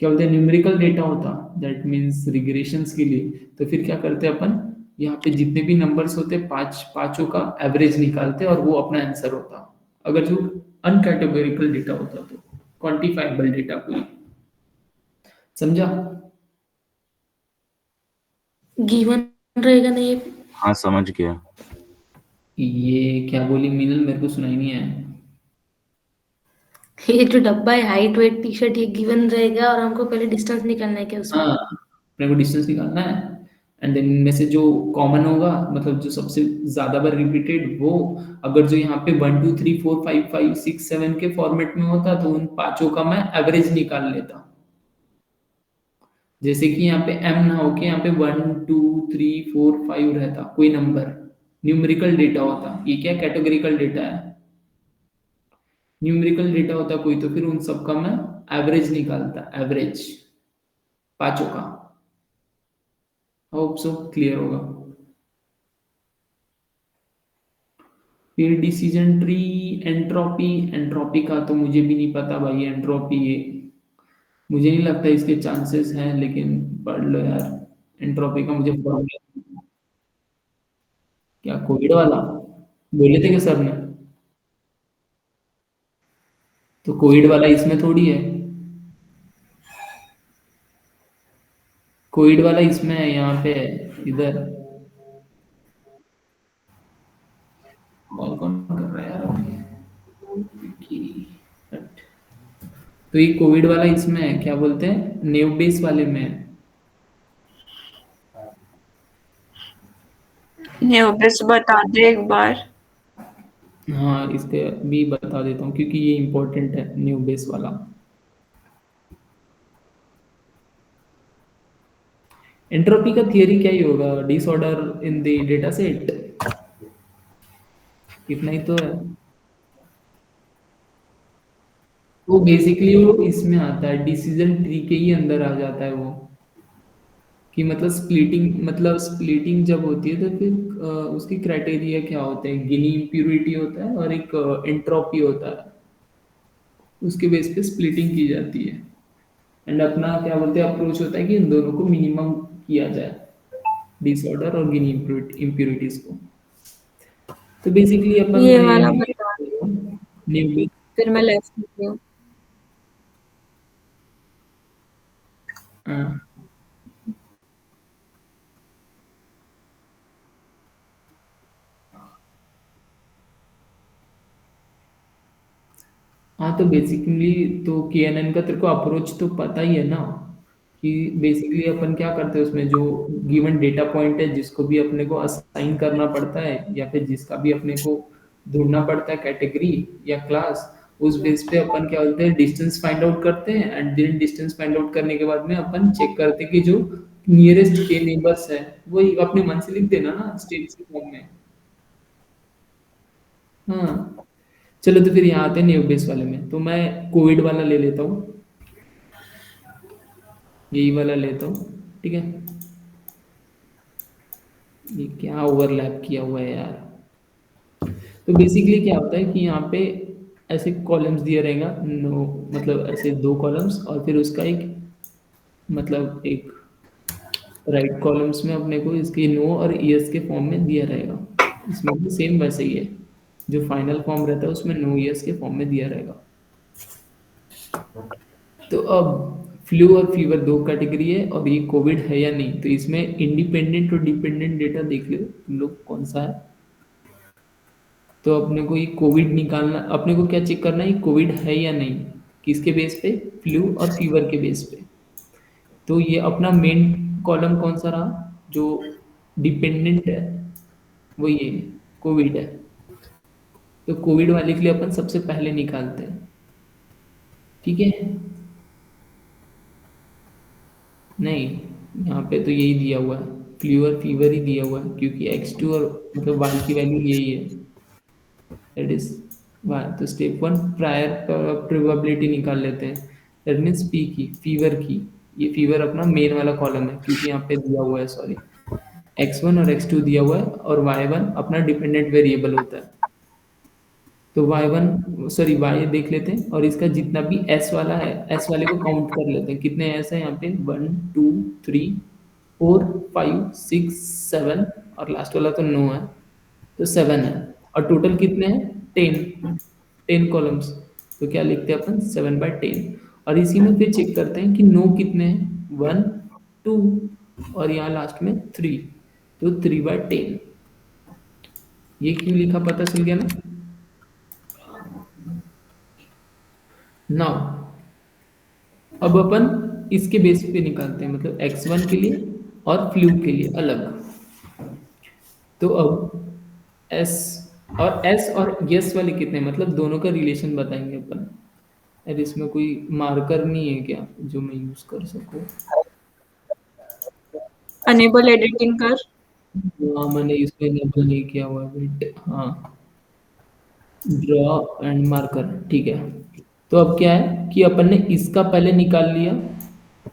क्या बोलते हैं न्यूमेरिकल डेटा होता, दैट मीन्स रिग्रेशंस के लिए, तो फिर क्या करते हैं अपन, यहाँ पे जितने भी नंबर्स होते हैं पांचों का एवरेज निकालते हैं और वो अपना आंसर होता। अगर जो अनकैटेगोरिकल डेटा होता तो क्वांटिफाइबल डेटा कोई, समझा? गिवन रहेगा ना ये? हाँ समझ गया। ये क्या बोली मीनल, मेरे को सुनाई नहीं है। ये जो डब्बा है, हाइट वेट टी शर्ट, ये गिवन रहेगा और हमको पहले डिस्टेंस निकालना है क्या हाँ, उसमें? अपने को डिस्टेंस निकालना है, एंड देन इनमें से जो कॉमन होगा, मतलब जो सबसे ज्यादा बार रिपीटेड वो, अगर जो यहाँ पे 1 2 3 4 5 5 6 7 के फॉर्मेट में होता तो उन पांचों का मैं एवरेज निकाल लेता। जैसे कि यहाँ पे एम ना हो के यहाँ पे 1 2 3 4 5 रहता कोई नंबर, न्यूमेरिकल डेटा होता, ये क्या कैटेगोरिकल डेटा है, न्यूमेरिकल डेटा होता कोई, तो फिर उन सबका मैं एवरेज निकालता, एवरेज पांचों का। होप सो क्लियर होगा। फिर डिसीजन ट्री, एंट्रोपी, एंट्रोपी का तो मुझे भी नहीं पता भाई, एंट्रोपी ये मुझे नहीं लगता इसके चांसेस हैं, लेकिन पढ़ लो यार, एंट्रोपी का मुझे फॉर्मूला। क्या कोविड वाला बोले थे क्या सर ने? तो कोविड वाला इसमें थोड़ी है, कोविड वाला इसमें है, यहाँ पे है, इधर। कॉल कौन कर रहा है यार तो ये कोविड वाला इसमें है, क्या बोलते हैं, नेव बेस वाले में है। न्यूबिस बता दे एक बार। हाँ, इसके भी बता देता हूँ क्योंकि ये इंपॉर्टेंट है, न्यू बेस वाला। एंट्रोपी का थियरी क्या ही होगा, disorder in the data set, इतना ही तो है। वो बेसिकली वो इसमें आता है, डिसीजन ट्री के ही अंदर आ जाता है वो, कि मतलब स्प्लिटिंग जब होती है तो फिर उसकी क्राइटेरिया क्या होते हैं, गिनी इम्प्यूरिटी होता है और एक एंट्रोपी होता है, उसके बेस पे स्प्लिटिंग की जाती है। एंड अपना क्या बोलते हैं अप्रोच होता है कि इन दोनों को मिनिमम किया जाए, डिसऑर्डर और गिनी इम्प्यूरिटीज को। तो बेसिकली अपन ये वाला ने बता दे, न्यू, फिर मैं लेफ्ट में हूँ। हाँ तो बेसिकली तो KNN का तेरे को अप्रोच तो पता ही है ना, कि बेसिकली अपन क्या करते हैं उसमें, जो गिवन डेटा पॉइंट है जिसको भी अपने को असाइन करना पड़ता है या फिर जिसका भी अपने को ढूंढना पड़ता है कैटेगरी या क्लास, उस बेस पे अपन क्या बोलते हैं डिस्टेंस फाइंड आउट करते हैं, and then distance find out करने के बाद में अपन चेक करते हैं कि जो नियरेस्ट के नेबर्स है वही अपने मन से लिख देना ना स्टेट्स के फॉर्म में। हाँ, चलो तो फिर यहाँ आते हैं नेव बेस वाले में, तो मैं कोविड वाला ले लेता हूँ, यही वाला लेता हूँ, ठीक है। ये क्या ओवरलैप किया हुआ है यार। तो बेसिकली क्या होता है कि यहाँ पे ऐसे कॉलम्स दिया रहेगा, नो मतलब ऐसे दो कॉलम्स और फिर उसका एक मतलब एक राइट कॉलम्स में अपने को इसके नो और यस के फॉर्म में दिया रहेगा, इसमें भी सेम वैसे ही है, जो फाइनल फॉर्म रहता है उसमें नो यस के फॉर्म में दिया रहेगा। तो अब फ्लू और फीवर दो कैटेगरी है और ये कोविड है या नहीं, तो इसमें इंडिपेंडेंट और डिपेंडेंट डेटा देख लो तुम लोग कौन सा है। तो अपने को ये कोविड निकालना, अपने को क्या चेक करना है, ये कोविड है या नहीं, किसके बेस पे, फ्लू और फीवर के बेस पे। तो ये अपना मेन कॉलम कौन सा रहा, जो डिपेंडेंट है, वो ये कोविड है। तो कोविड वाले के लिए अपन सबसे पहले निकालते हैं, ठीक है। नहीं, यहाँ पे तो यही दिया हुआ है, फ्लू और फीवर ही दिया हुआ है, क्योंकि x2 और मतलब y की वैल्यू यही है, दैट इज y। तो स्टेप वन प्रायर प्रोबेबिलिटी निकाल लेते हैं, दैट मीन्स p की, फीवर की। ये फीवर अपना मेन वाला कॉलम है क्योंकि यहाँ पे दिया हुआ है, सॉरी, x1 और x2 दिया हुआ है और y1 अपना डिपेंडेंट वेरिएबल होता है। तो y1 सॉरी y देख लेते हैं और इसका जितना भी s वाला है s वाले को काउंट कर लेते हैं। कितने s है यहाँ पे 1 2 3 4 5 6 7 और लास्ट वाला तो 9 है तो 7 है और टोटल कितने हैं 10 कॉलम्स। तो क्या लिखते हैं अपन 7/10 और इसी में फिर चेक करते हैं कि नो कितने हैं 1 2 और यहाँ लास्ट में 3 तो 3/10। ये क्यों लिखा पता चल गया ना। नाउ अब अपन इसके बेस पे निकालते हैं मतलब x1 के लिए और फ्लू के लिए अलग। तो अब s और s और यस वाले कितने मतलब दोनों का रिलेशन बताएंगे अपन। अरे इसमें कोई मार्कर नहीं है क्या जो मैं यूज कर सकूं। अनेबल एडिटिंग कर। हाँ मैंने इसमें इनेबल नहीं किया हुआ है वेट हाँ ड्रॉ एंड मार्कर ठीक है। तो अब क्या है कि अपन ने इसका पहले निकाल लिया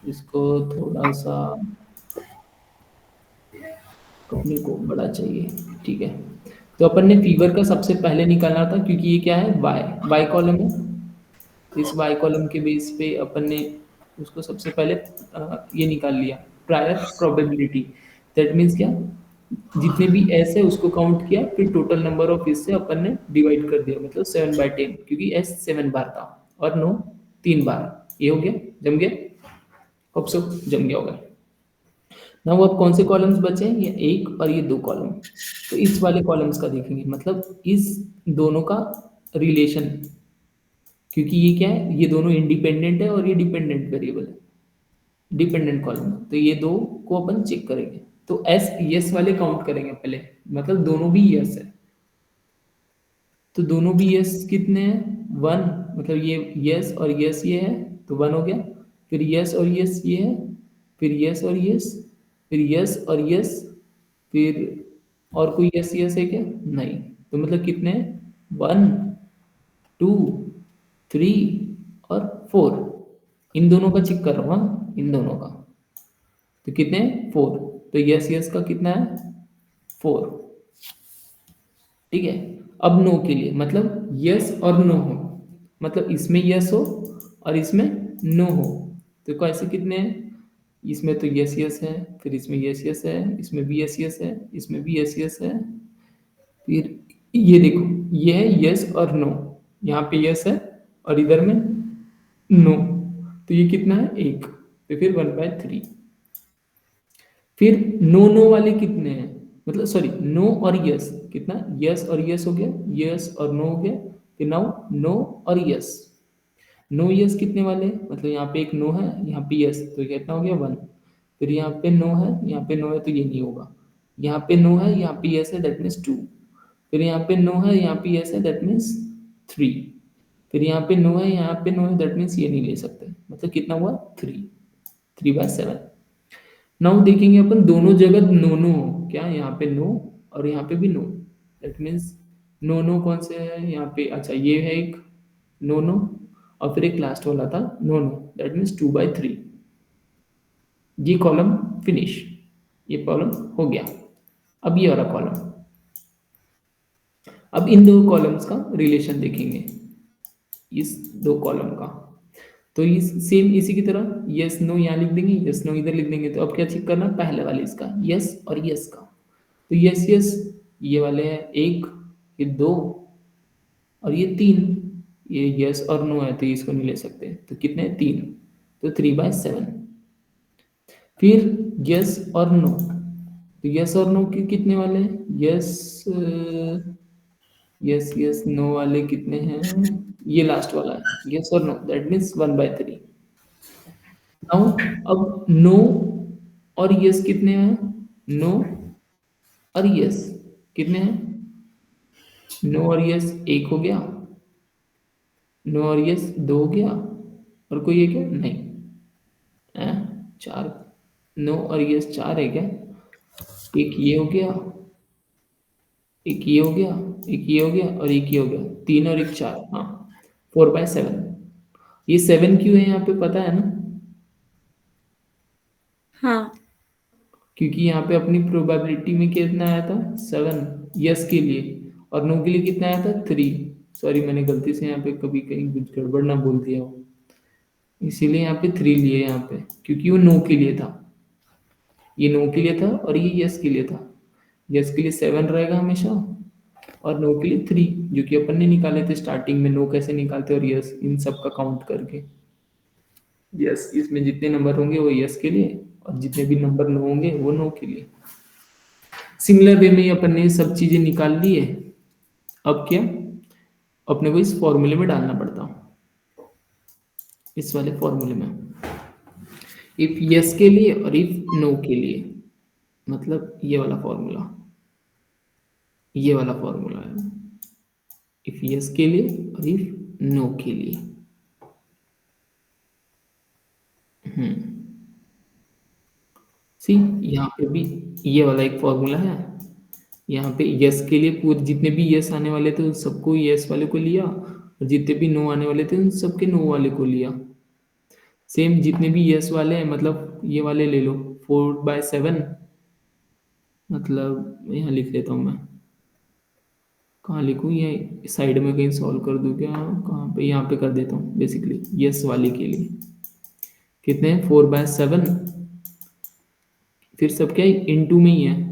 इसको थोड़ा सा अपने को बड़ा चाहिए ठीक है। तो अपन ने फीवर का सबसे पहले निकालना था क्योंकि ये क्या है वाई कॉलम है। इस वाई कॉलम के बेस पे अपन ने उसको सबसे पहले ये निकाल लिया प्रायर प्रोबेबिलिटी। दैट मीन्स क्या जितने भी एस है उसको काउंट किया फिर टोटल नंबर ऑफ इससे अपन ने डिवाइड कर दिया मतलब 7/10 क्योंकि एस 7 बार था और नो 3 बार। ये हो गया जम गया होप सो जम गया होगा। ना वो अब कौन से कॉलम्स बचे हैं ये एक और ये दो कॉलम। तो इस वाले कॉलम्स का देखेंगे मतलब इस दोनों का रिलेशन क्योंकि ये क्या है ये दोनों इंडिपेंडेंट है और ये डिपेंडेंट वेरिएबल है डिपेंडेंट कॉलम है तो ये दो को अपन चेक करेंगे। तो एस यस वाले काउंट करेंगे पहले मतलब दोनों भी यस है। तो दोनों भी यस कितने हैं 1 मतलब ये यस और यस ये है तो 1 हो गया। फिर यस और यस ये है फिर यस और यस फिर यस और यस फिर और कोई यस यस है क्या नहीं। तो मतलब कितने 1 2 3 और 4 इन दोनों का चेक कर रहा हूँ हाँ, इन दोनों का। तो कितने 4 तो यस यस का कितना है 4 ठीक है। अब नो के लिए मतलब यस और नो हो मतलब इसमें यस हो और इसमें नो हो। तो कैसे कितने हैं इसमें तो यस यस है फिर इसमें यस यस है इसमें भी यस यस है इसमें भी यस यस है फिर ये देखो ये है यस और नो यहाँ पे यस है और इधर में नो। तो ये कितना है एक तो फिर 1/3। फिर नो नो वाले कितने हैं मतलब सॉरी नो और यस कितना यस और यस हो गया यस और नो हो गया फिर नाउ नो और यस। नो यस कितने वाले हैं मतलब यहाँ पे एक नो है यहाँ पे यस तो ये कितना हो गया 1। फिर यहाँ पे नो है यहाँ पे नो है तो ये नहीं होगा। यहाँ पे नो है यहाँ पे यस है दैट मीन्स 2। फिर यहाँ पे नो है यहाँ पे यस है दैट मीन्स 3। फिर यहाँ पे नो है यहाँ पे नो है दैट मीन्स ये नहीं ले सकते मतलब कितना हुआ 3/7। नाउ देखेंगे अपन दोनों जगह नो नो हो क्या यहाँ पे नो और यहाँ पे भी no that means no no कौन से है यहाँ पे अच्छा ये है एक नो नो और फिर एक लास्ट वाला था नो नो दैट मीन्स 2/3। ये कॉलम फिनिश ये कॉलम हो गया। अब ये वाला कॉलम अब इन दो कॉलम्स का रिलेशन देखेंगे इस दो कॉलम का। तो इस सेम इसी की तरह यस नो यहाँ लिख देंगे यस नो इधर लिख देंगे। तो अब क्या चेक करना पहले वाले इसका यस और यस का। तो यस यस ये वाले है एक ये दो और ये 3 ये यस और नो है तो इसको नहीं ले सकते तो कितने 3 तो 3/7। फिर यस और नो तो यस और नो के कितने वाले हैं यस यस यस नो वाले कितने हैं ये लास्ट वाला है यस और नो दैट मीन्स 1/3। नाउ अब नो और यस कितने हैं नो और यस कितने हैं नो और यस एक हो गया नो और यस दो हो गया और कोई है क्या नहीं है 4 नो और यस 4 है क्या एक ये हो गया एक ये हो गया एक ये हो गया और एक ये हो गया 3 और एक 4 हाँ 4/7। ये 7 क्यों है यहाँ पे पता है ना हाँ। क्योंकि यहाँ पे अपनी प्रोबेबिलिटी में कितना आया था 7 यस के लिए और नो के लिए कितना आया था 3। सॉरी, मैंने गलती से यहाँ पे कभी कहीं कुछ गड़बड़ ना बोल दिया हो, इसीलिए यहाँ पे 3 लिए यहाँ पे, क्योंकि वो नो के लिए था। ये नो के लिए था और ये यस के लिए था। यस के लिए 7 रहेगा हमेशा, और नो के लिए 3, जो कि अपन ने निकाले थे स्टार्टिंग में। नो कैसे निकालते, और यस इन सब का काउंट करके। यस, इसमें जितने नंबर होंगे वो यस के लिए, और जितने भी नंबर नो होंगे वो नो के लिए। सिमिलर वे में अपन ने सब चीजें निकाल ली है। अब क्या, अपने को इस फॉर्मूले में डालना पड़ता, इस वाले फॉर्मूले में, इफ यस के लिए और इफ नो के लिए, मतलब ये वाला फॉर्मूला, ये वाला फॉर्मूला है इफ यस के लिए और इफ नो के लिए। सी, यहाँ पे भी ये वाला एक फॉर्मूला है। यहाँ पे यस के लिए पूरे जितने भी यस आने वाले थे उन सबको यस वाले को लिया, और जितने भी नो आने वाले थे उन सबके नो वाले को लिया। सेम जितने भी यस वाले हैं, मतलब ये वाले ले लो, 4/7, मतलब यहाँ लिख लेता हूँ मैं, कहाँ लिखूँ, ये साइड में कहीं सॉल्व कर दूँ क्या, कहाँ पे, यहाँ पे कर देता हूँ। बेसिकली यस वाले के लिए कितने हैं, 4/7, फिर सब क्या है, इनटू में ही है,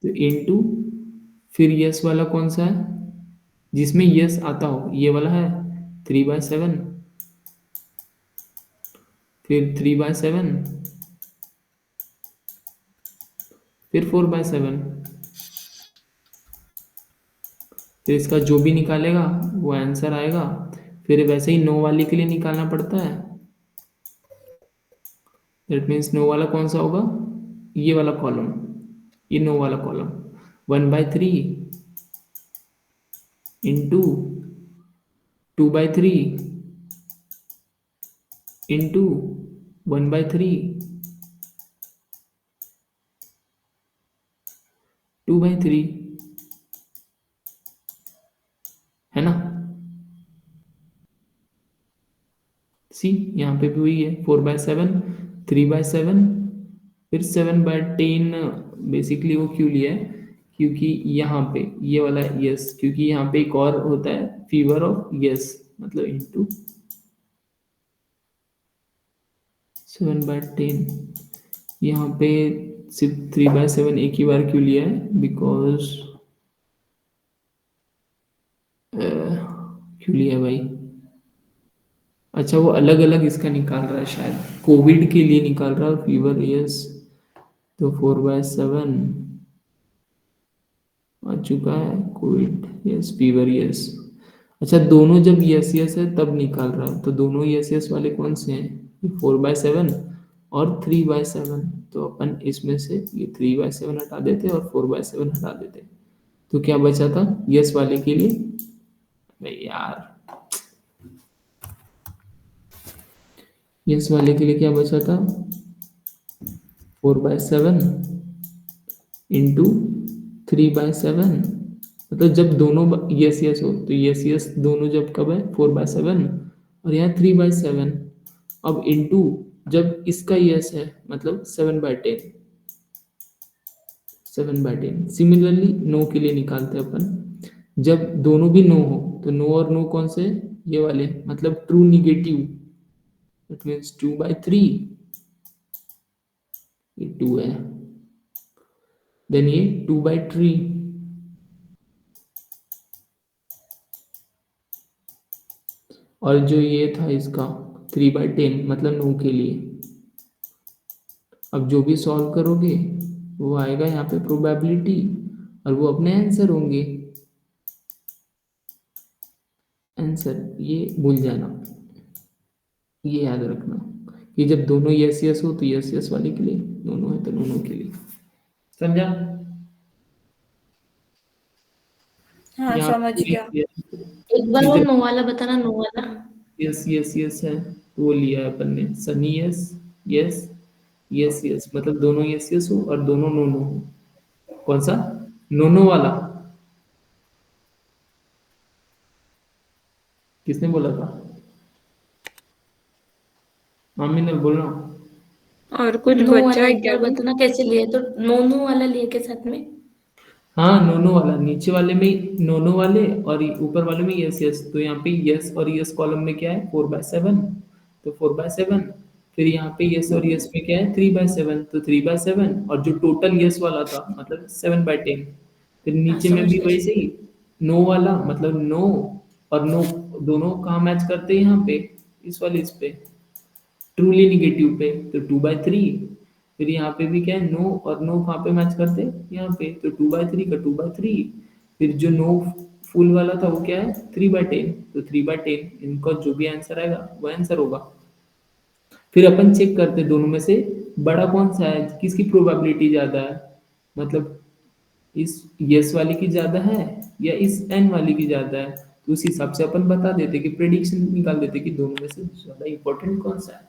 तो इनटू, फिर यस वाला कौन सा है जिसमें यस आता हो, ये वाला है 3/7, फिर 3/7, फिर 4/7, फिर इसका जो भी निकालेगा वो आंसर आएगा। फिर वैसे ही नो वाले के लिए निकालना पड़ता है। दैट मीन्स नो वाला कौन सा होगा, ये वाला कॉलम, ये नो वाला कॉलम, 1/3 इंटू 2/3 इंटू 1/3 2/3, है ना। सी, यहाँ पे भी वही है, 4/7, 3/7, फिर 7/10। बेसिकली वो क्यों लिया है, क्योंकि यहाँ पे ये वाला यस, क्योंकि यहाँ पे एक और होता है फीवर ऑफ यस, मतलब इंटू 7/10। यहाँ पे सिर्फ 3/7 एक ही बार क्यों लिया है, बिकॉज क्यों लिया भाई, अच्छा वो अलग अलग इसका निकाल रहा है शायद, कोविड के लिए निकाल रहा है फीवर यस, तो 4/7 आ चुका है, कोविड यस, फीवर यस। अच्छा, दोनों जब यस यस है तब निकाल रहा है, तो दोनों यस यस वाले कौन से हैं, 4/7 और 3/7, तो अपन इसमें से ये 3/7 हटा देते और 4/7 हटा देते, तो क्या बचा था यस वाले के लिए, अबे यार, यस वाले के लिए क्या बचा था, 4/7 इंटू 3/7, मतलब जब दोनों यस यस हो तो यस यस दोनों जब कब है, 4/7, और यहाँ 3/7, अब इंटू जब इसका यस है मतलब 7/10, 7/10। सिमिलरली नो के लिए निकालते हैं अपन, जब दोनों भी नो हो, तो नो और नो कौन से, ये वाले, मतलब ट्रू निगेटिव, इट मीन्स 2/3, ये 2 है, देन ये 2/3, और जो ये था इसका 3/10, मतलब नो के लिए। अब जो भी सॉल्व करोगे वो आएगा यहाँ पे प्रोबेबिलिटी, और वो अपने आंसर होंगे। आंसर ये भूल जाना, ये याद रखना कि जब दोनों यस यस हो तो यस यस वाले के लिए, दोनों है तो दोनों के लिए, समझा। हाँ यहाँ समझ गया। एक बार वो इधर नो वाला बताना, नो वाला। यस यस यस है, तो वो लिया है अपन ने, Sunny yes yes yes yes, मतलब दोनों यस यस हो और दोनों नो नो हो। कौन सा, नो नो वाला, किसने बोला था, मामी ने बोला। और कुछ नो बचा वाला है एक क्या बार अभी? बताना कैसे लिया, तो नो नो वाला लिया के साथ में। हाँ, नोनो वाला नीचे वाले में नोनो वाले और ऊपर वाले में यस यस। तो यहाँ पे यस और यस कॉलम में क्या है 4/7, तो 4/7। फिर यहाँ पे यस और यस में क्या है 3/7, तो 3/7। और जो टोटल यस वाला था मतलब 7/10। फिर हाँ, नीचे में समझ भी गए। वैसे ही नो वाला मतलब नो और नो दोनों कहाँ मैच करते हैं यहाँ पे इस वाले इस पे ट्रूली निगेटिव पे, तो 2/3। फिर यहाँ पे भी क्या है नो और नो कहाँ पे मैच करते हैं यहाँ पे, तो 2/3 का 2/3। फिर जो नो फुल वाला था वो क्या है 3/10, तो 3/10 इनका जो भी आंसर आएगा वो आंसर होगा। फिर अपन चेक करते हैं दोनों में से बड़ा कौन सा है, किसकी प्रोबेबिलिटी ज्यादा है, मतलब इस यस वाले की ज्यादा है या इस एन वाले की ज्यादा है। तो उस हिसाब से अपन बता देते कि प्रेडिक्शन निकाल देते कि दोनों में से ज्यादा इंपॉर्टेंट कौन सा है।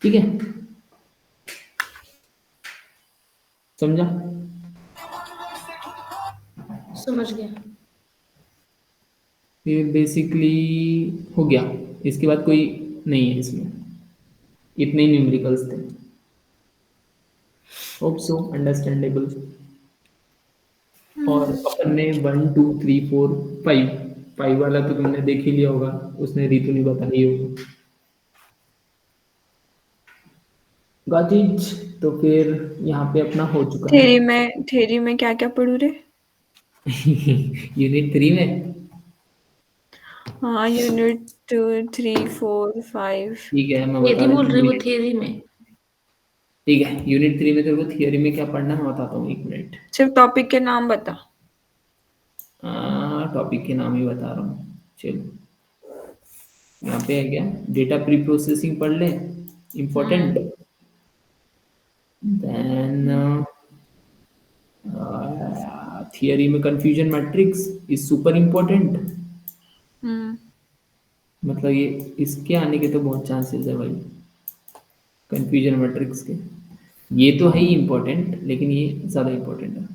ठीक है, समझा? समझ गया। फिर बेसिकली हो गया। इसके बाद कोई नहीं है इसमें, इतने ही न्यूमेरिकल्स थे। Hope so understandable. और अपन ने 1 2 3 4 5, 5 वाला तो तुमने देख ही लिया होगा, उसने रितु ने बताई होगी। गाजिज, तो फिर यहाँ पे अपना हो चुका है। थ्योरी में क्या क्या पढ़ू रे? यूनिट 3 में। हाँ, यूनिट 2 3 4 5। ठीक है, मैं बता यदि बोल देता हूँ रहे वो यूनिट। थियरी में। ठीक है, यूनिट 3 में तेरे को थियोरी में क्या पढ़ना है मैं बताता हूँ, 1 मिनट। सिर्फ टॉपिक के नाम बता। टॉपिक के नाम ही बता रहा हूँ चलो। यहाँ पे है क्या, डेटा प्री प्रोसेसिंग पढ़ ले, इम्पोर्टेंट। हम्म। देन थियरी में confusion matrix is super important. Hmm. मतलब ये इसके आने के तो बहुत चांसेस है भाई, कंफ्यूजन मैट्रिक्स के। ये तो है ही इम्पोर्टेंट लेकिन ये ज़्यादा इम्पोर्टेंट है।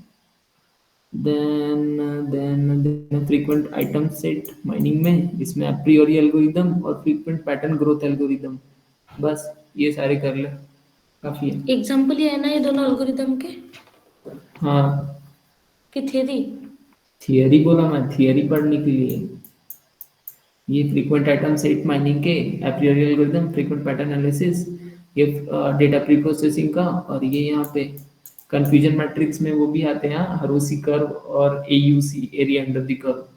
Then frequent item set mining में, इसमें अप्रियोरी एल्गोरिदम और फ्रीक्वेंट पैटर्न ग्रोथ एल्गोरिदम, बस ये सारे कर ले, काफ़ी है। एग्जाम्पल ये है ना ये दोनों एल्गोरिदम के हाँ, कि थियरी। थियरी बोला मैं, थियरी पढ़ने के लिए। ये फ्रीक्वेंट आइटम सेट माइनिंग के एप्रियोरी एल्गोरिदम, फ्रीक्वेंट पैटर्न एनालिसिस, ये डेटा प्री प्रोसेसिंग का। और ये यहाँ पे कंफ्यूजन मैट्रिक्स में वो भी आते हैं हरोसी कर्व और AUC area under the curve.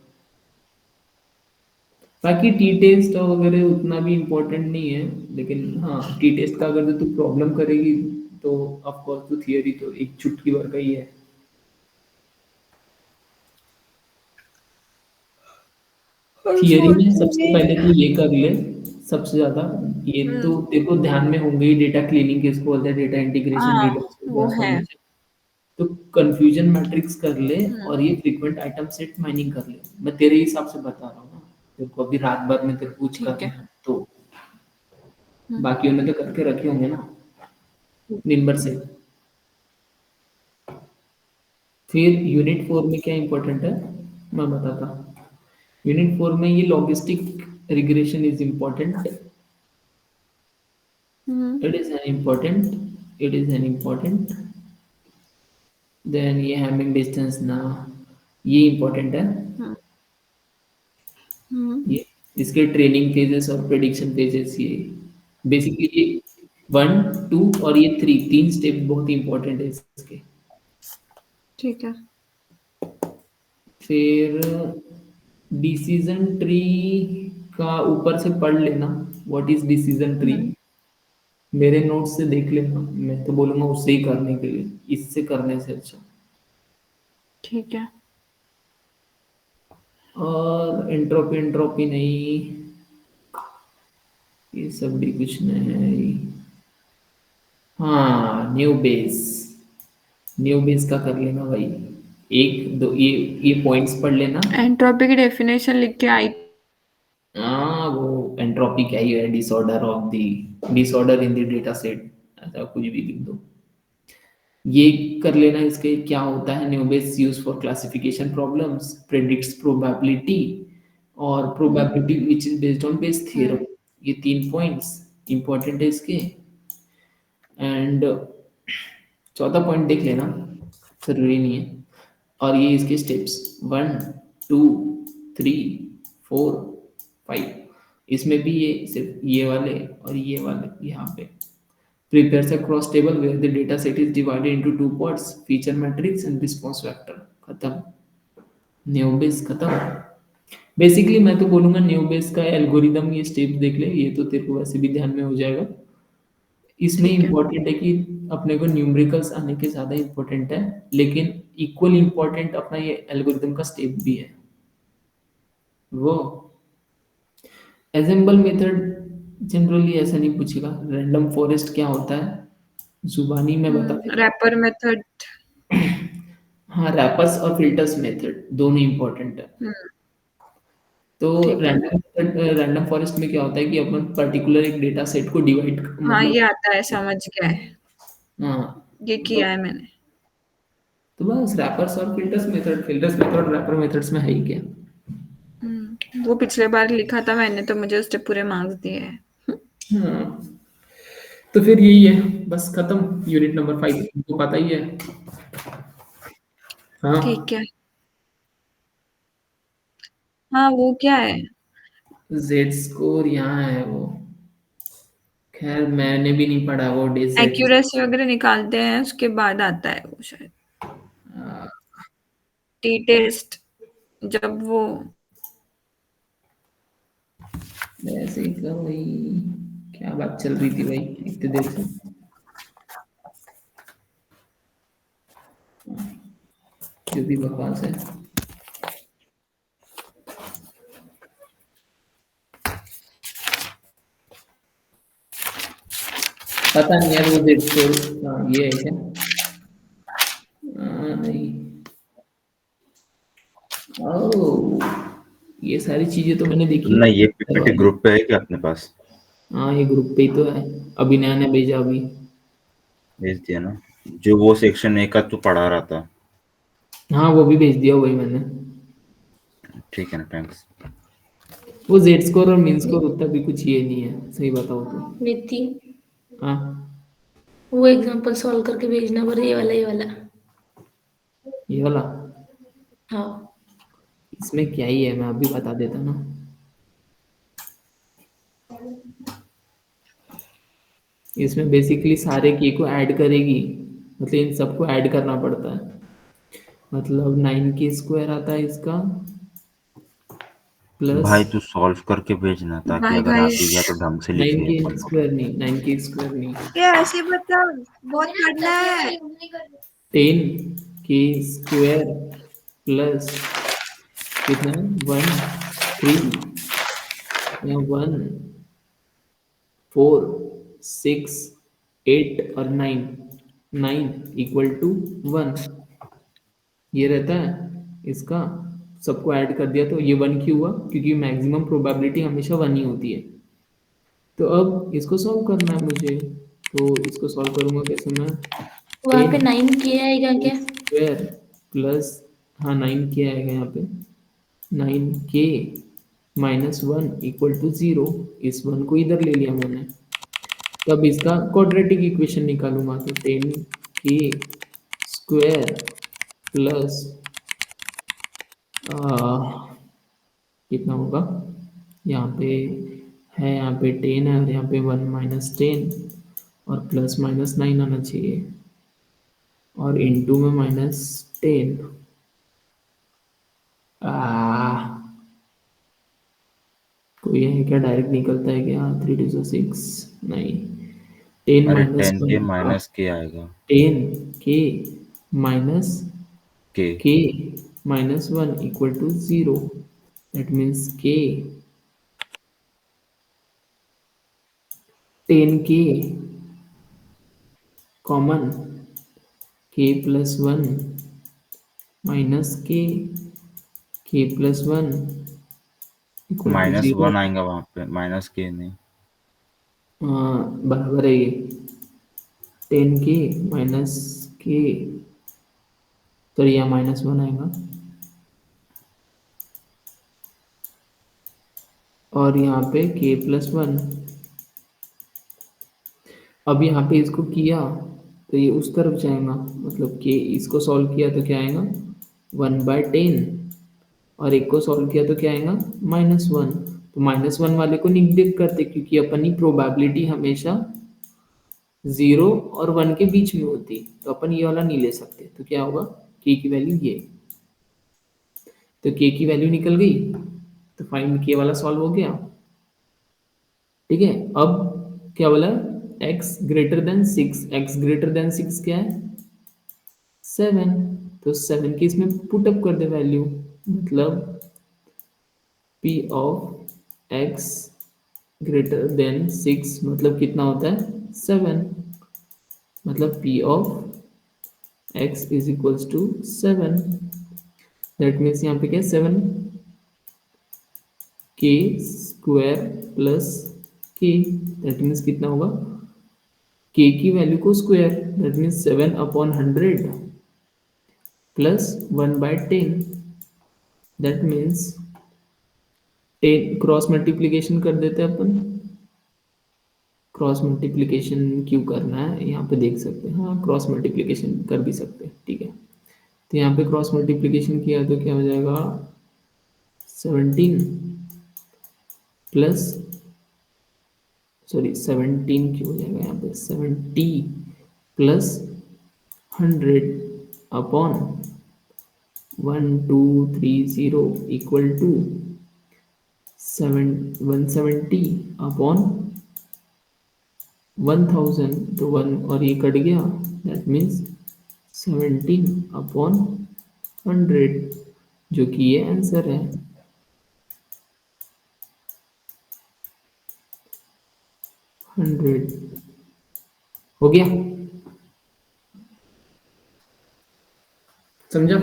बाकी टी टेस्ट वगैरह उतना भी इम्पोर्टेंट नहीं है, लेकिन हाँ टी टेस्ट का अगर तू प्रॉब्लम करेगी तो ऑफ कोर्स तो थियरी तो एक चुटकी भर का ही है। और थियरी में फोर्थ सबसे में। पहले तो ये कर ले, सबसे ज्यादा ये तो हम्म। देखो ध्यान में होंगे ही, डेटा क्लीनिंग किसको बोलते हैं, डेटा इंटीग्रेशन, हाँ, डेटा वो है। ट्रांसफॉर्मेशन। तो कंफ्यूजन मैट्रिक्स कर ले हम्म। और ये फ्रीक्वेंट आइटम सेट माइनिंग कर ले। मैं तेरे हिसाब से बता रहा हूँ ना, तेरे को अभी रात भर में तेरे को कुछ ठीक करना है। है तो। हम्म। बाकियों ने तो करके रखे होंगे ना दिन भर से। फिर यूनिट 4 में क्या इंपॉर्टेंट है मैं बताता हूँ। यूनिट 4 में ये logistic regression is important. Hmm. It is an important, it is an important. Then ये हैमिंग डिस्टेंस ना, ये इम्पोर्टेंट है। हम्म। हम्म। ये इसके ट्रेनिंग फेजेस और प्रेडिक्शन फेजेस, ये बेसिकली ये 1 2 और ये 3 स्टेप बहुत इंपॉर्टेंट है इसके। ठीक है। फिर डिसीजन ट्री का ऊपर से पढ़ लेना, व्हाट इज डिसीजन ट्री। हम्म। मेरे नोट से देख लेना, मैं तो बोलूंगा उससे ही करने के लिए, इससे करने से अच्छा। ठीक है। और एंट्रोपी एंट्रोपी नहीं, ये सब भी कुछ नहीं। हाँ, न्यू बेस, न्यू बेस का कर लेना भाई। एक दो ये पॉइंट्स पढ़ लेना। एंट्रोपी की डेफिनेशन लिख के आई। हाँ वो एंट्रोपी क्या ही है, disorder of the disorder in the data set, ऐसा कुछ भी लिख दो। ये कर लेना। इसके क्या होता है, naive Bayes use for classification problems, predicts probability और hmm. Probability which is based on Bayes hmm. Theorem. ये 3 पॉइंट्स इंपॉर्टेंट है इसके। एंड चौथा पॉइंट देख लेना, जरूरी नहीं है। और ये इसके स्टेप्स 1 2 3 4 5, इसमें भी ये सिर्फ ये वाले और ये वाले यहाँ पे prepares a cross table where the data set is divided into two parts, feature matrix and response vector। खत्म, न्यूबेस खत्म। बेसिकली मैं तो बोलूंगा न्यूबेस का एल्गोरिदम ये स्टेप देख ले, ये तो तेरे को वैसे भी ध्यान में हो जाएगा। इसमें ठीक है। इम्पोर्टेंट है कि अपने को न्यूमेरिकल्स आने के ज़्यादा इम्पोर्टेंट है, लेकिन इक्वल इम्पोर्टेंट अपना ये एल्गोरिदम का स्टेप भी है। वो एजेंबल मेथड जनरली ऐसा नहीं पूछेगा। रैंडम फॉरेस्ट क्या होता है जुबानी में बता देता रैपर मेथड। हूँ। हाँ, रैपर्स और फिल्टर्स मेथड दोनों इम्पोर्टेंट है। तो ठीक है। रैंडम फॉरेस्ट में क्या होता है कि अपन पर्टिकुलर एक डेटा सेट को डिवाइड, हाँ, मतलब ये आता है, समझ गया है, हाँ, ये तो किया है मैंने। तो बस रैपर्स और फिल्टर्स मेथड रैपर मेथड्स में है ही क्या। वो पिछले बार लिखा था मैंने, तो मुझे उसके पूरे मार्क्स दिए हैं। हाँ, तो फिर यही है, बस खत्म यूनिट नंबर 5, तुमको पता ही है। हाँ, ठीक है। हाँ, वो क्या है? जेड स्कोर यहाँ है वो, खैर मैंने भी नहीं पढ़ा वो डे जेड। एक्यूरेसी वगैरह निकालते हैं, उसके बाद आता है वो शायद टी टेस्ट, जब वो ऐसे ही का भाई, क्या बात चल रही थी भाई इतने देर से, जो भी बकवास है। पता नहीं यार वो जेड स्कोर, हाँ ये है क्या, नहीं, ओह ये सारी चीजें तो मैंने देखी नहीं, ये है पीपीटी भाई। ग्रुप पे है क्या अपने पास? हाँ ये ग्रुप पे ही तो है, अभी नया नया भेजा अभी। भेज दिया ना, जो वो सेक्शन ए का तू पढ़ा रहा था। हाँ वो भी भेज दिया वही मैंने। ठीक है ना, थैंक्स। वो जेड स्कोर और मीन स्कोर उतना भी कुछ ये नहीं है, सही बताओ तो। नितिन, हाँ, वो एग्जांपल सॉल्व करके भेजना, पर ये वाला, ये वाला। ये वाला, हाँ। इसमें क्या ही है, मैं अभी बता देता ना। इसमें बेसिकली सारे की को ऐड करेगी, मतलब इन सबको ऐड करना पड़ता है। मतलब 9 k² आता है इसका, प्लस भाई तू सॉल्व करके भेजना, ताकि बाय अगर आ भी गया तो ढंग से लिख नाइन ले के अपन लोग। स्क्वायर नहीं, 9 k² नहीं, ये ऐसे बता, बहुत पढ़ना है। 10 k² प्लस कितना, 1 3 या 1 4 6 8 और 9 9 = 1, ये रहता है इसका। सबको ऐड कर दिया तो ये 1 क्यों हुआ, क्योंकि मैक्सिमम प्रोबेबिलिटी हमेशा 1 ही होती है। तो अब इसको सॉल्व करना है मुझे, तो इसको सॉल्व करूंगा कैसे मैं, वहां पे 10 9 k आएगा क्या? स्क्वायर प्लस, हाँ 9 k आएगा यहाँ पे, 9 k - 1 = 0, इस 1 को इधर ले लिया मैंने। तब इसका क्वाड्रेटिक इक्वेशन निकालूंगा, तो 10 k² प्लस कितना होगा, यहाँ पे है, यहाँ पे 10 है और यहाँ पे 1 - 10 और +- 9 आना चाहिए, और इनटू में -10। कोई है क्या, डायरेक्ट निकलता है क्या, 3 2 6, नहीं, 10 अरे - 10 के 1, माइनस के आएगा। 10 k माइनस के k -1 = 0, that means k 10 k common, k+1 -k, k+1 = -1 0। आएगा वहां पे, माइनस के नहीं। हाँ बराबर है ये, 10 k -k, तो यहाँ -1 आएगा, और यहाँ पे k+1। अब यहाँ पे इसको किया तो ये उस तरफ जाएगा, मतलब कि इसको सॉल्व किया तो क्या आएगा 1/10, और एक को सॉल्व किया तो क्या आएगा -1। तो -1 वाले को निगेटिव करते, क्योंकि अपनी प्रोबेबिलिटी हमेशा 0 और 1 के बीच में होती, तो अपन ये वाला नहीं ले सकते। तो क्या होगा k की वैल्यू ये, तो k की वैल्यू निकल गई, तो फाइंड k वाला सॉल्व हो गया। ठीक है, अब क्या बोला x greater than 6, x greater than 6 क्या है 7, तो 7 की इसमें पुट अप कर दे वैल्यू, मतलब p of x greater than 6 मतलब कितना होता है 7, मतलब p of x is equals to 7। That means यहाँ पे क्या 7 k square plus k, that means कितना होगा k की वैल्यू को square, that means 7/100 plus 1/10, that means 10 cross multiplication कर देते हैं अपन। क्रॉस मल्टीप्लीकेशन क्यों करना है यहाँ पे देख सकते हैं, हाँ क्रॉस मल्टीप्लीकेशन कर भी सकते हैं, ठीक है। तो यहाँ पे क्रॉस मल्टीप्लीकेशन किया तो क्या हो जाएगा 17 प्लस, सॉरी 17 क्यों हो जाएगा यहाँ पे 70 प्लस 100/1230 इक्वल टू 170/1000, तो 1 और ये कट गया, दैट मीन्स 17/100, जो कि ये आंसर है। हंड्रेड हो गया, समझा?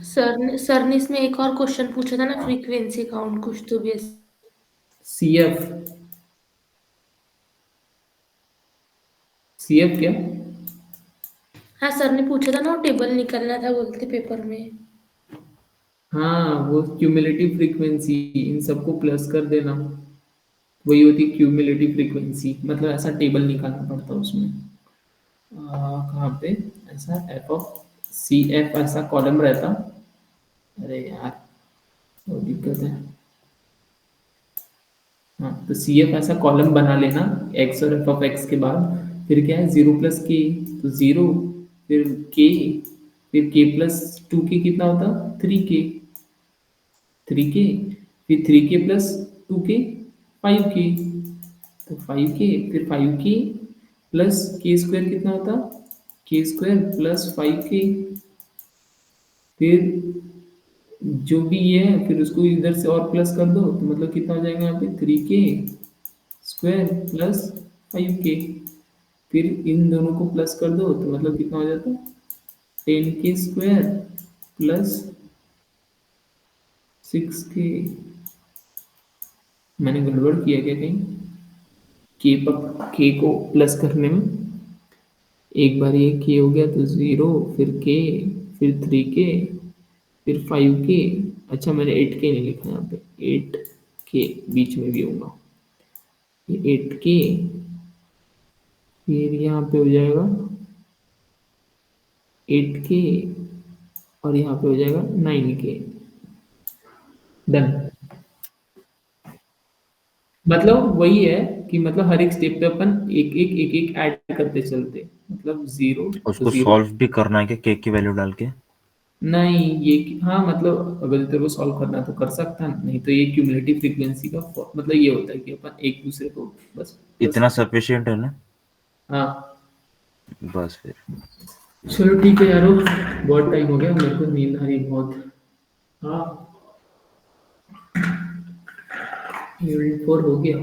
सर ने इसमें एक और क्वेश्चन पूछा था ना, फ्रीक्वेंसी काउंट कुछ तो भी CF, CF क्या? हाँ सर ने पूछा था ना, वो टेबल निकलना था बोलते पेपर में। हाँ वो क्यूमुलेटिव फ्रीक्वेंसी, इन सबको प्लस कर देना, वही होती क्यूमुलेटिव फ्रीक्वेंसी, मतलब ऐसा टेबल निकालना पड़ता उसमें। कहाँ पे ऐसा FCF ऐसा कॉलम रहता, अरे यार वो दिक्कत है। हाँ तो CF ऐसा कॉलम बना लेना x और f(x) के बाद, फिर क्या है 0 प्लस k, तो 0, फिर k, फिर k प्लस 2k कितना होता 3k, 3k, फिर 3k प्लस 2k 5k, तो 5k, फिर 5k प्लस k स्क्वायर कितना होता k स्क्वायर प्लस 5k, फिर जो भी ये है फिर उसको इधर से और प्लस कर दो, तो मतलब कितना हो जाएगा यहाँ पे 3k स्क्वायर प्लस 5k, फिर इन दोनों को प्लस कर दो तो मतलब कितना हो जाता है 10k स्क्वायर प्लस 6k। मैंने गड़बड़ किया क्या कहीं, k को प्लस करने में, एक बार ये k हो गया तो 0, फिर k, फिर 3k, फिर 5k, अच्छा मैंने 8k नहीं लिखा यहाँ पे, 8k बीच में भी होगा, ये 8k, फिर यहाँ पे हो जाएगा 8k, और यहाँ पे हो जाएगा 9k। डन, मतलब वही है कि मतलब हर एक स्टेप पे अपन एक एक ऐड करते चलते, मतलब 0 तो उसको 0, सॉल्व भी करना है क्या k की वैल्यू डाल के? नहीं ये हाँ मतलब अगर तेरे को सॉल्व करना है तो कर सकता है, नहीं तो ये क्यूमुलेटिव फ्रीक्वेंसी का मतलब ये होता है कि अपन एक दूसरे को बस इतना सफिशिएंट है ना? हाँ। बस फिर चलो ठीक है यारो, बहुत टाइम हो गया, मेरे को नींद आ रही है बहुत। हाँ यूनिट 4 हो गया,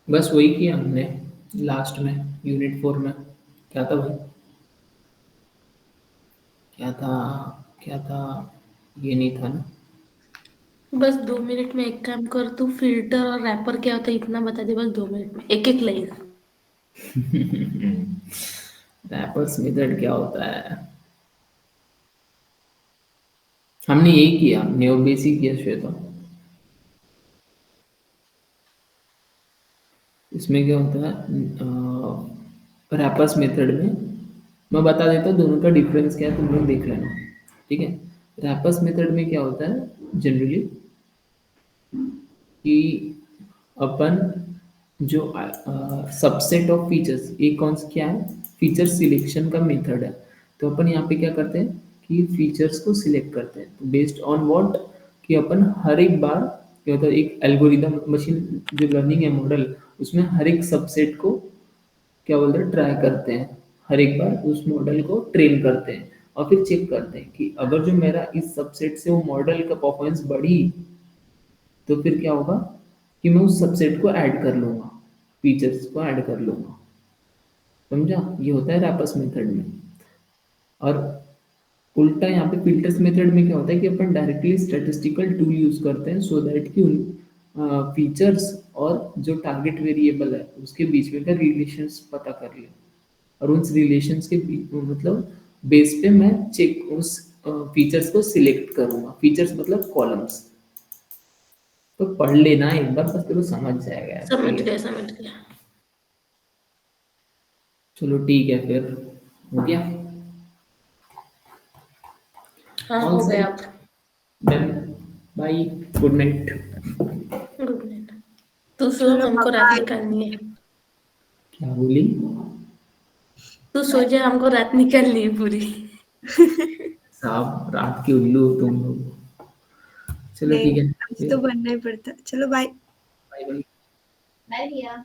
बस वही किया हमने लास्ट में यूनिट 4 में। क्या था भाई, क्या था, क्या था, ये नहीं था ना। बस 2 मिनट में एक काम कर, तू फिल्टर और रैपर क्या होता है इतना बता दे, बस 2 मिनट में एक एक लाइन। रैपर्स मेथड क्या होता है, हमने यही किया, नेओ बेसिक किया श्वेता, इसमें क्या होता है, रैपर्स मेथड में मैं बता देता हूँ दोनों का डिफरेंस क्या है, तुम लोग देख लेना। ठीक है, रैपर्स मेथड में क्या होता है जनरली कि अपन जो सबसेट ऑफ फीचर्स, एक कौन सा क्या है, फीचर सिलेक्शन का मेथड है। तो अपन यहाँ पे क्या करते हैं कि फीचर्स को सिलेक्ट करते हैं, तो बेस्ड ऑन व्हाट, कि अपन हर एक बार क्या होता है, एक एल्गोरिदम मशीन जो लर्निंग है मॉडल, उसमें हर एक सबसेट को क्या बोलते हैं ट्राई करते हैं, हर एक बार उस मॉडल को ट्रेन करते हैं और फिर चेक करते हैं कि अगर जो मेरा इस सबसेट से वो मॉडल का परफॉर्मेंस बढ़ी, तो फिर क्या होगा कि मैं उस सबसेट को ऐड कर लूंगा, फीचर्स को ऐड कर लूंगा। समझा, ये होता है रैपर्स मेथड में। और उल्टा यहाँ पे फिल्टर्स मेथड में क्या होता है कि अपन डायरेक्टली स्टैटिस्टिकल टूल यूज करते हैं सो दैट कि उन फीचर्स और जो टारगेट वेरिएबल है उसके बीच में का रिलेशंस पता कर ले, और उन रिलेशंस के बीच मतलब बेस पे मैं चेक उस फीचर्स को सिलेक्ट करूंगा। फीचर्स मतलब कॉलम्स। तो पढ़ लेना एक बार, बस तेरे को समझ जाएगा यार, समझ ठीक है। गया समझ गया। चलो ठीक है फिर, हो गया। हाँ ऑल हो गया सेट, अब। Done, bye, good night. Good night. तू सो, चलो हमको रात बाय। निकालनी है। क्या बोली? तू सो जा, हमको रात निकालनी है पूरी। साहब रात के उल्लू हो तुम लोग। चलो नहीं, ठीक है आज फिर, तो बनना ही पड़ता। चलो बाय। Bye bye. बाय भैया।